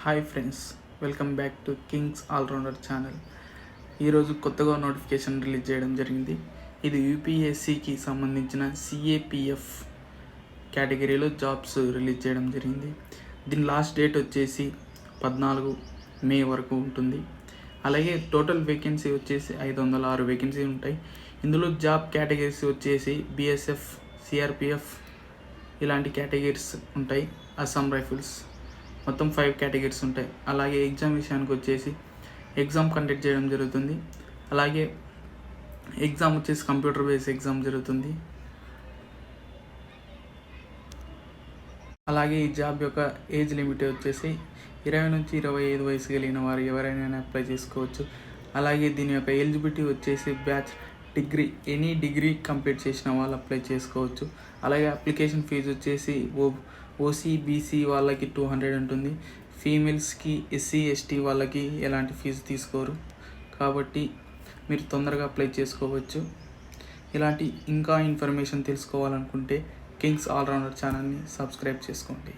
Hi friends, welcome back to Kings allrounder channel. ఈరోజు కొత్తగా notification release చేయడం జరిగింది. ఇది యూపీఎస్సికి సంబంధించిన సిఏపిఎఫ్ కేటగిరీలో జాబ్స్ రిలీజ్ చేయడం జరిగింది. దీని లాస్ట్ డేట్ వచ్చేసి 14 మే వరకు ఉంటుంది. అలాగే టోటల్ వేకెన్సీ వచ్చేసి 506 వేకెన్సీ ఉంటాయి. ఇందులో జాబ్ కేటగిరీస్ వచ్చేసి బిఎస్ఎఫ్, సిఆర్పిఎఫ్ ఇలాంటి కేటగిరీస్ ఉంటాయి. అస్సాం రైఫిల్స్ మొత్తం 5 కేటగిరీస్ ఉంటాయి. అలాగే ఎగ్జామ్ విషయానికి వచ్చేసి ఎగ్జామ్ కండక్ట్ చేయడం జరుగుతుంది. అలాగే ఎగ్జామ్ వచ్చేసి కంప్యూటర్ బేస్డ్ ఎగ్జామ్ జరుగుతుంది. అలాగే ఈ జాబ్ యొక్క ఏజ్ లిమిట్ వచ్చేసి 20 నుంచి 25 వయసు కలిగిన వారు ఎవరైనా అప్లై చేసుకోవచ్చు. అలాగే దీని యొక్క ఎలిజిబిలిటీ వచ్చేసి batch degree, any degree complete చేసిన వాళ్ళు అప్లై చేసుకోవచ్చు. అలాగే అప్లికేషన్ ఫీజు వచ్చేసి ఓసీ, బీసీ వాళ్ళకి 200 ఉంటుంది. ఫీమేల్స్కి, ఎస్సీ, ఎస్టీ వాళ్ళకి ఎలాంటి ఫీజు తీసుకోరు. కాబట్టి మీరు తొందరగా అప్లై చేసుకోవచ్చు. ఇలాంటి ఇంకా ఇన్ఫర్మేషన్ తెలుసుకోవాలనుకుంటే కింగ్స్ ఆల్రౌండర్ ఛానల్ని సబ్స్క్రైబ్ చేసుకోండి.